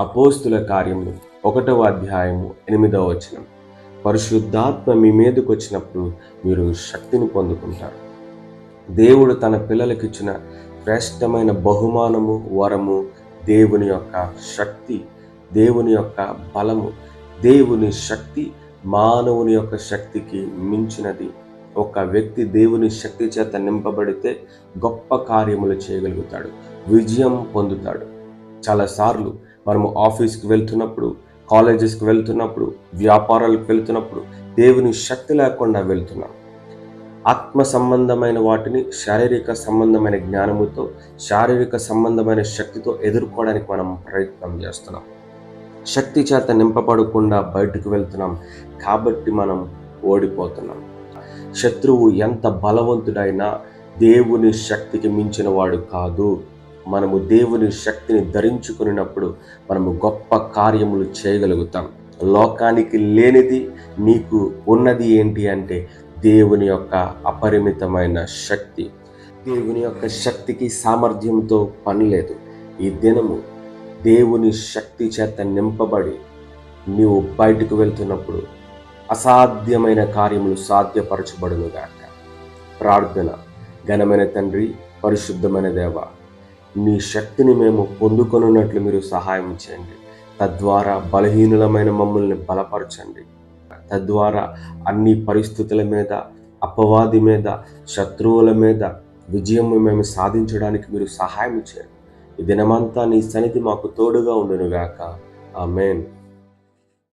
అపోస్తుల కార్యములు 1వ అధ్యాయము 8వ వచనం. పరిశుద్ధాత్మ మీ మీదకు వచ్చినప్పుడు మీరు శక్తిని పొందుకుంటారు. దేవుడు తన పిల్లలకిచ్చిన శ్రేష్టమైన బహుమానము, వరము దేవుని యొక్క శక్తి, దేవుని యొక్క బలము. దేవుని శక్తి మానవుని యొక్క శక్తికి మించినది. ఒక వ్యక్తి దేవుని శక్తి చేత నింపబడితే గొప్ప కార్యములు చేయగలుగుతాడు, విజయం పొందుతాడు. చాలాసార్లు మనము ఆఫీస్కి వెళ్తున్నప్పుడు, కాలేజెస్కి వెళ్తున్నప్పుడు, వ్యాపారాలకు వెళ్తున్నప్పుడు దేవుని శక్తి లేకుండా వెళ్తున్నాం. ఆత్మ సంబంధమైన వాటిని శారీరక సంబంధమైన జ్ఞానముతో, శారీరక సంబంధమైన శక్తితో ఎదుర్కోవడానికి మనం ప్రయత్నం చేస్తున్నాం. శక్తి చేత నింపబడకుండా బయటకు వెళ్తున్నాం కాబట్టి మనం ఓడిపోతున్నాం. శత్రువు ఎంత బలవంతుడైనా దేవుని శక్తికి మించిన వాడు కాదు. మనము దేవుని శక్తిని ధరించుకున్నప్పుడు మనము గొప్ప కార్యములు చేయగలుగుతాం. లోకానికి లేనిది నీకు ఉన్నది ఏంటి అంటే దేవుని యొక్క అపరిమితమైన శక్తి. దేవుని యొక్క శక్తికి సామర్థ్యంతో పని లేదు. ఈ దినము దేవుని శక్తి చేత నింపబడి నీవు బయటకు వెళ్తున్నప్పుడు అసాధ్యమైన కార్యములు సాధ్యపరచబడునుగాక. ప్రార్థన. ఘనమైన తండ్రి, పరిశుద్ధమైన దేవ, నీ శక్తిని మేము పొందుకొనున్నట్లు మీరు సహాయం చేయండి. తద్వారా బలహీనులమైన మమ్మల్ని బలపరచండి. తద్వారా అన్ని పరిస్థితుల మీద, అపవాది మీద, శత్రువుల మీద విజయం మేము సాధించడానికి మీరు సహాయం చేయండి. ఈ దినమంతా నీ సన్నిధి మాకు తోడుగా ఉండునుగాక. ఆమేన్.